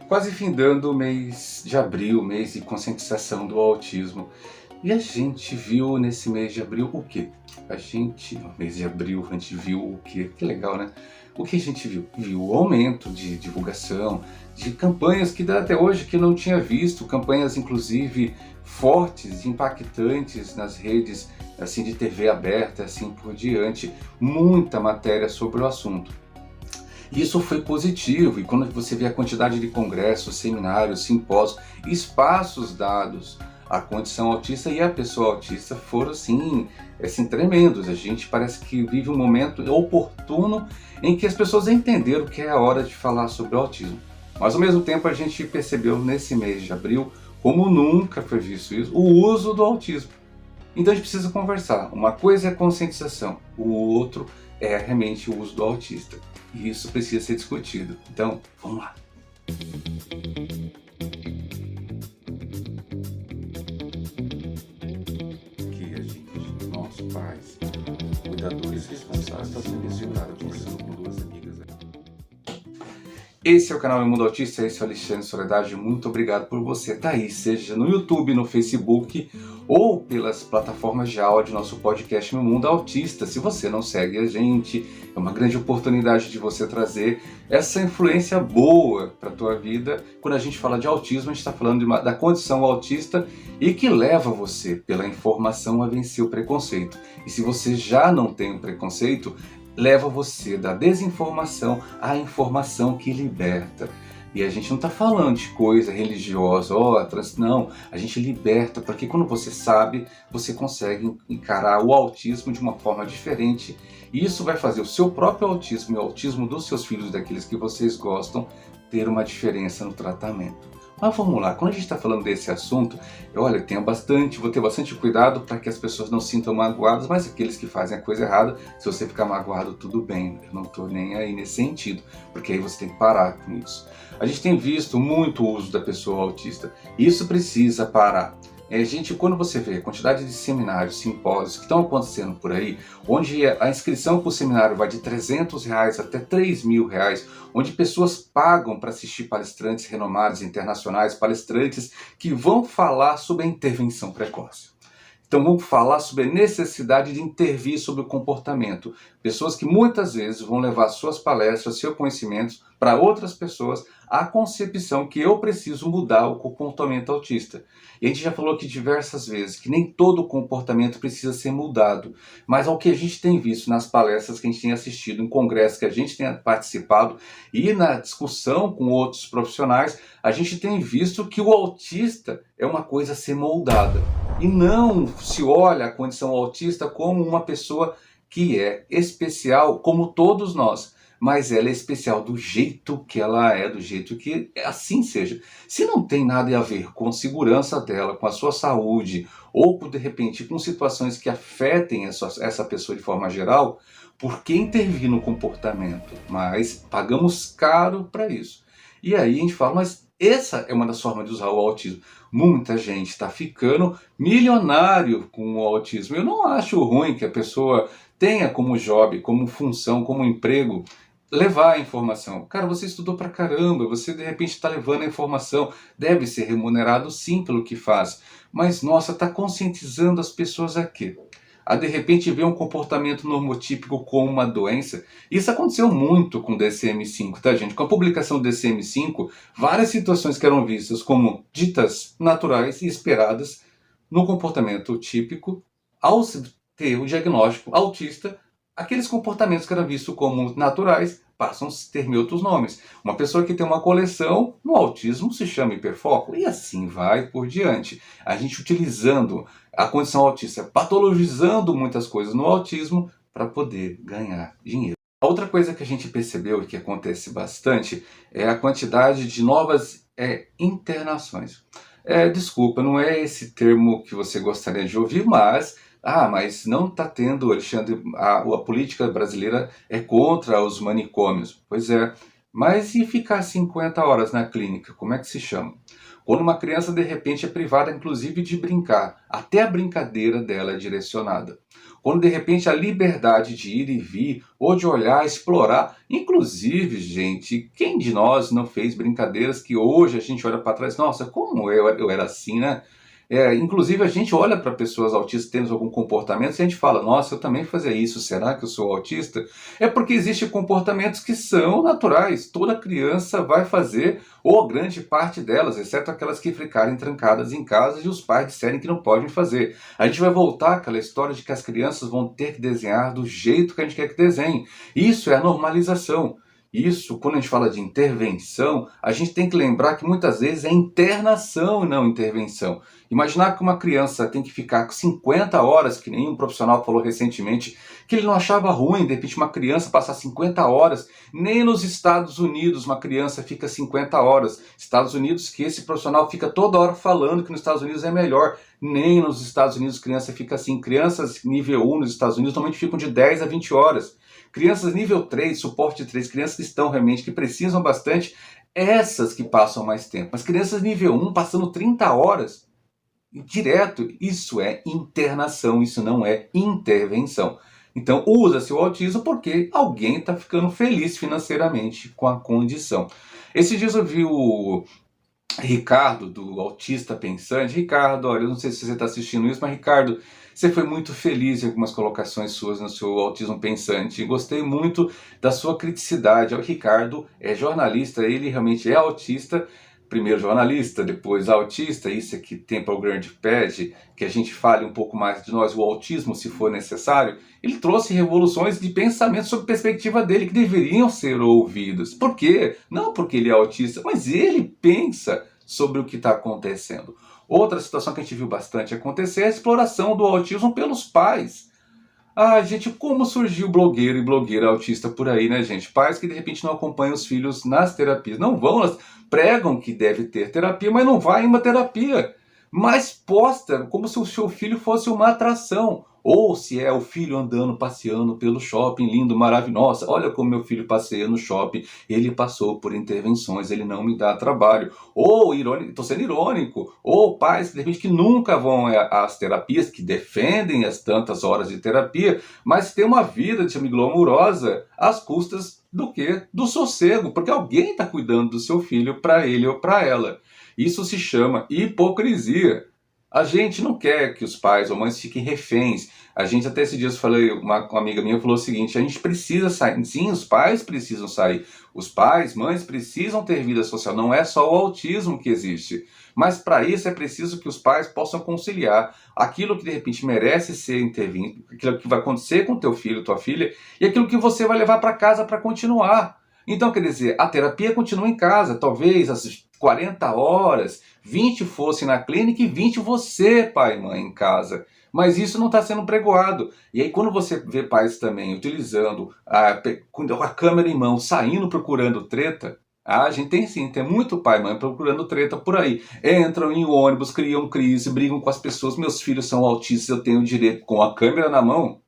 Quase findando o mês de abril, mês de conscientização do autismo. E a gente viu nesse mês de abril o quê? No mês de abril, a gente viu o quê? Que legal, né? O que a gente viu? Viu o aumento de divulgação, de campanhas que até hoje que não tinha visto, campanhas inclusive fortes, impactantes nas redes assim de TV aberta, assim por diante, muita matéria sobre o assunto. Isso foi positivo, e quando você vê a quantidade de congressos, seminários, simpósios, espaços dados à condição autista e à pessoa autista foram assim tremendos. A gente parece que vive um momento oportuno em que as pessoas entenderam que é a hora de falar sobre o autismo. Mas ao mesmo tempo a gente percebeu nesse mês de abril, como nunca foi visto isso, o uso do autismo. Então a gente precisa conversar. Uma coisa é a conscientização, o outro é realmente o uso do autista. E isso precisa ser discutido. Então, vamos lá. Que a gente, nossos pais, cuidadores responsáveis, estão sendo mencionados conversando com duas amigas. Esse é o canal Meu Mundo Autista, esse é o Alexandre Soledade, muito obrigado por você estar aí, seja no YouTube, no Facebook ou pelas plataformas de áudio, nosso podcast Meu Mundo Autista. Se você não segue a gente, é uma grande oportunidade de você trazer essa influência boa para a tua vida. Quando a gente fala de autismo, a gente está falando da condição autista e que leva você, pela informação, a vencer o preconceito. E se você já não tem o preconceito, leva você da desinformação à informação que liberta. E a gente não está falando de coisa religiosa, não, a gente liberta, porque quando você sabe, você consegue encarar o autismo de uma forma diferente, e isso vai fazer o seu próprio autismo e o autismo dos seus filhos, daqueles que vocês gostam, ter uma diferença no tratamento. Mas vamos lá, quando a gente está falando desse assunto, olha, vou ter bastante cuidado para que as pessoas não se sintam magoadas, mas aqueles que fazem a coisa errada, se você ficar magoado, tudo bem, eu não estou nem aí nesse sentido, porque aí você tem que parar com isso. A gente tem visto muito o uso da pessoa autista, isso precisa parar. Quando você vê a quantidade de seminários, simpósios que estão acontecendo por aí, onde a inscrição para o seminário vai de R$300 até R$3.000, onde pessoas pagam para assistir palestrantes renomados internacionais, palestrantes que vão falar sobre a intervenção precoce. Então vamos falar sobre a necessidade de intervir sobre o comportamento. Pessoas que muitas vezes vão levar suas palestras, seus conhecimentos para outras pessoas, a concepção que eu preciso mudar o comportamento autista. E a gente já falou aqui diversas vezes que nem todo comportamento precisa ser mudado. Mas ao que a gente tem visto nas palestras que a gente tem assistido, em congressos que a gente tem participado e na discussão com outros profissionais, a gente tem visto que o autista é uma coisa a ser moldada. E não se olha a condição autista como uma pessoa que é especial, como todos nós. Mas ela é especial do jeito que ela é, do jeito que assim seja. Se não tem nada a ver com a segurança dela, com a sua saúde, ou de repente com situações que afetem essa pessoa de forma geral, por que intervir no comportamento? Mas pagamos caro para isso. E aí a gente fala, mas essa é uma das formas de usar o autismo. Muita gente está ficando milionário com o autismo. Eu não acho ruim que a pessoa tenha como job, como função, como emprego, levar a informação. Cara, você estudou pra caramba, você de repente está levando a informação, deve ser remunerado sim pelo que faz. Mas nossa, está conscientizando as pessoas a quê? A de repente ver um comportamento normotípico como uma doença. Isso aconteceu muito com o DSM-5, tá gente? Com a publicação do DSM-5, várias situações que eram vistas como ditas naturais e esperadas no comportamento típico, ao ter o diagnóstico autista, aqueles comportamentos que eram vistos como naturais passam a ter outros nomes. Uma pessoa que tem uma coleção no autismo se chama hiperfoco e assim vai por diante. A gente utilizando a condição autista, patologizando muitas coisas no autismo para poder ganhar dinheiro. A outra coisa que a gente percebeu e que acontece bastante é a quantidade de novas internações. Desculpa, não é esse termo que você gostaria de ouvir, mas não está tendo, Alexandre, a política brasileira é contra os manicômios. Pois é, mas e ficar 50 horas na clínica, como é que se chama? Quando uma criança de repente é privada inclusive de brincar, até a brincadeira dela é direcionada. quando de repente a liberdade de ir e vir, ou de olhar, explorar, inclusive, gente, quem de nós não fez brincadeiras que hoje a gente olha para trás, nossa, como eu era assim, né? Inclusive a gente olha para pessoas autistas tendo algum comportamento e a gente fala, nossa, eu também fazia isso, será que eu sou autista? É porque existem comportamentos que são naturais, toda criança vai fazer, ou grande parte delas, exceto aquelas que ficarem trancadas em casa e os pais disserem que não podem fazer. A gente vai voltar àquela história de que as crianças vão ter que desenhar do jeito que a gente quer que desenhe. Isso é a normalização. Isso, quando a gente fala de intervenção, a gente tem que lembrar que muitas vezes é internação e não intervenção. Imaginar que uma criança tem que ficar 50 horas, que nem um profissional falou recentemente, que ele não achava ruim, de repente uma criança passar 50 horas, nem nos Estados Unidos uma criança fica 50 horas. Estados Unidos que esse profissional fica toda hora falando que nos Estados Unidos é melhor. Nem nos Estados Unidos criança fica assim. Crianças nível 1 nos Estados Unidos normalmente ficam de 10 a 20 horas. Crianças nível 3, suporte 3, crianças que estão realmente, que precisam bastante, essas que passam mais tempo. Mas crianças nível 1 passando 30 horas, direto, isso é internação, isso não é intervenção. Então usa-se o autismo porque alguém está ficando feliz financeiramente com a condição. Esses dias eu vi o Ricardo, do Autista Pensante. Ricardo, olha, eu não sei se você está assistindo isso, mas Ricardo, você foi muito feliz em algumas colocações suas no seu Autismo Pensante. Gostei muito da sua criticidade. O Ricardo é jornalista, ele realmente é autista. Primeiro jornalista, depois autista. Isso aqui tem para o grande pede que a gente fale um pouco mais de nós, o autismo, se for necessário. Ele trouxe revoluções de pensamento sobre a perspectiva dele que deveriam ser ouvidas. Por quê? Não porque ele é autista, mas ele pensa sobre o que está acontecendo. Outra situação que a gente viu bastante acontecer é a exploração do autismo pelos pais. Gente, como surgiu blogueiro e blogueira autista por aí, né, gente? Pais que de repente não acompanham os filhos nas terapias. Não vão, elas pregam que deve ter terapia, mas não vai em uma terapia. Mas posta como se o seu filho fosse uma atração. Ou se é o filho andando, passeando pelo shopping, lindo, maravilhoso. Nossa, olha como meu filho passeia no shopping. Ele passou por intervenções, ele não me dá trabalho. Ou, estou sendo irônico, ou pais de repente que nunca vão às terapias, que defendem as tantas horas de terapia, mas tem uma vida, de glamurosa às custas do quê? Do sossego, porque alguém está cuidando do seu filho para ele ou para ela. Isso se chama hipocrisia. A gente não quer que os pais ou mães fiquem reféns. A gente até esses dias falei, uma amiga minha falou o seguinte, a gente precisa sair. Sim, os pais precisam sair. Os pais, mães precisam ter vida social. Não é só o autismo que existe. Mas para isso é preciso que os pais possam conciliar aquilo que de repente merece ser intervindo, aquilo que vai acontecer com teu filho, tua filha, e aquilo que você vai levar para casa para continuar. Então, quer dizer, a terapia continua em casa, talvez as 40 horas, 20 fosse na clínica e 20 você, pai e mãe, em casa. Mas isso não está sendo pregoado. E aí quando você vê pais também utilizando com a câmera em mão, saindo procurando treta, a gente tem sim, tem muito pai e mãe procurando treta por aí. Entram em ônibus, criam crise, brigam com as pessoas, meus filhos são autistas, eu tenho direito, com a câmera na mão.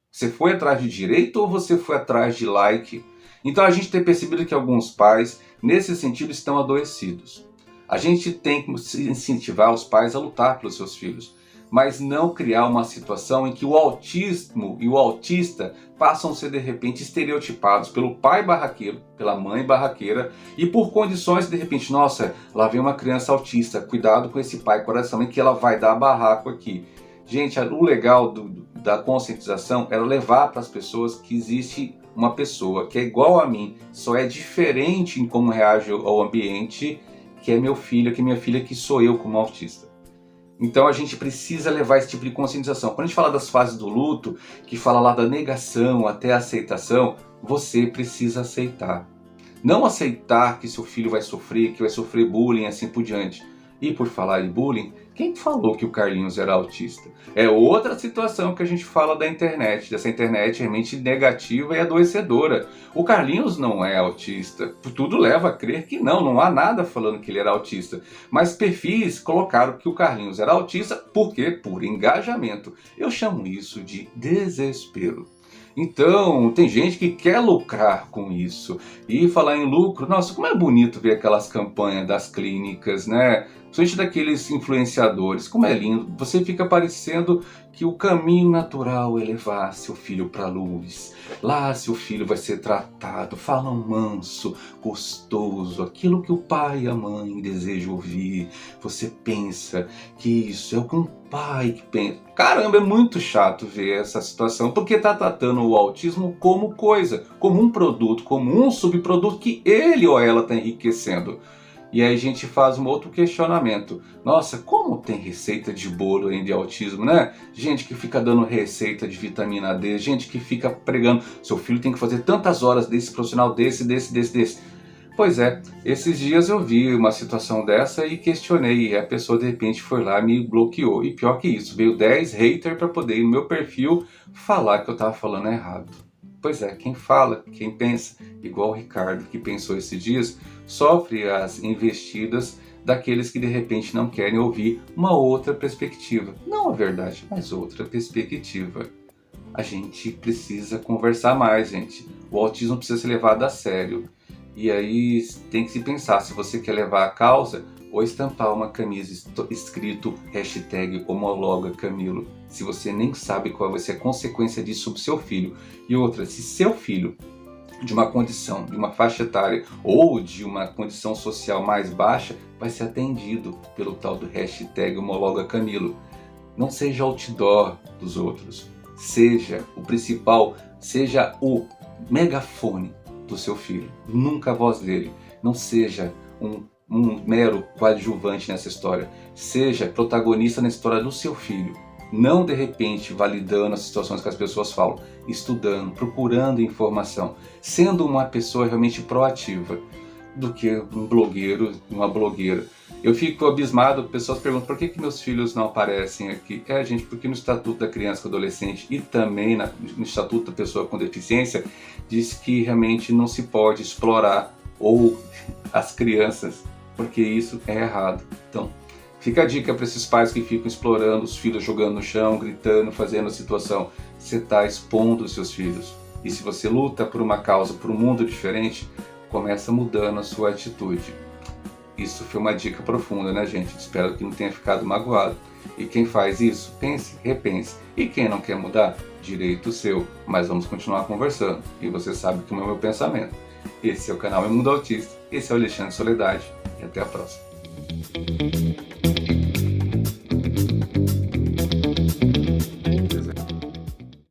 Você foi atrás de direito ou você foi atrás de like? Então a gente tem percebido que alguns pais, nesse sentido, estão adoecidos. A gente tem que incentivar os pais a lutar pelos seus filhos, mas não criar uma situação em que o autismo e o autista passam a ser de repente estereotipados pelo pai barraqueiro, pela mãe barraqueira e por condições de repente, nossa, lá vem uma criança autista, cuidado com esse pai coração em que ela vai dar barraco aqui. Gente, o legal da conscientização era levar para as pessoas que existe uma pessoa que é igual a mim, só é diferente em como reage ao ambiente, que é meu filho, que é minha filha, que sou eu como autista. Então a gente precisa levar esse tipo de conscientização. Quando a gente fala das fases do luto, que fala lá da negação até a aceitação, você precisa aceitar. Não aceitar que seu filho vai sofrer, que vai sofrer bullying, assim por diante. E por falar em bullying, quem falou que o Carlinhos era autista? É outra situação que a gente fala da internet, dessa internet realmente negativa e adoecedora. O Carlinhos não é autista, tudo leva a crer que não há nada falando que ele era autista. Mas perfis colocaram que o Carlinhos era autista, por quê? Por engajamento. Eu chamo isso de desespero. Então, tem gente que quer lucrar com isso. E falar em lucro, nossa, como é bonito ver aquelas campanhas das clínicas, né? Principalmente daqueles influenciadores, como é lindo. Você fica parecendo que o caminho natural é levar seu filho para a luz. Lá seu filho vai ser tratado, fala manso, gostoso, aquilo que o pai e a mãe desejam ouvir. Você pensa que isso é o que um pai que pensa. Caramba, é muito chato ver essa situação, porque tá tratando o autismo como coisa, como um produto, como um subproduto que ele ou ela está enriquecendo. E aí a gente faz um outro questionamento. Nossa, como tem receita de bolo ainda de autismo, né? Gente que fica dando receita de vitamina D, gente que fica pregando, seu filho tem que fazer tantas horas desse profissional, desse. Pois é, esses dias eu vi uma situação dessa e questionei, e a pessoa de repente foi lá e me bloqueou. E pior que isso, veio 10 haters para poder ir no meu perfil falar que eu estava falando errado. Pois é, quem fala, quem pensa, igual o Ricardo que pensou esses dias, sofre as investidas daqueles que de repente não querem ouvir uma outra perspectiva. Não a verdade, mas outra perspectiva. A gente precisa conversar mais, gente. O autismo precisa ser levado a sério. E aí tem que se pensar se você quer levar a causa ou estampar uma camisa escrito #homologa Camilo. Se você nem sabe qual vai ser a consequência disso sobre seu filho. E outra, se seu filho de uma condição, de uma faixa etária ou de uma condição social mais baixa, vai ser atendido pelo tal do #homologa Camilo. Não seja outdoor dos outros. Seja o principal, seja o megafone do seu filho, nunca a voz dele. Não seja um mero coadjuvante nessa história. Seja protagonista na história do seu filho. Não de repente validando as situações que as pessoas falam, estudando, procurando informação, sendo uma pessoa realmente proativa, do que um blogueiro, uma blogueira. Eu fico abismado, pessoas perguntam por que meus filhos não aparecem aqui. Gente, porque no Estatuto da Criança e do Adolescente e também no Estatuto da Pessoa com Deficiência diz que realmente não se pode explorar ou as crianças, porque isso é errado. Então, fica a dica para esses pais que ficam explorando os filhos, jogando no chão, gritando, fazendo a situação. Você está expondo os seus filhos. E se você luta por uma causa, por um mundo diferente, começa mudando a sua atitude. Isso foi uma dica profunda, né, gente? Espero que não tenha ficado magoado. E quem faz isso, pense, repense. E quem não quer mudar, direito seu. Mas vamos continuar conversando. E você sabe que é o meu pensamento. Esse é o canal Meu Mundo Autista. Esse é o Alexandre Soledade. E até a próxima.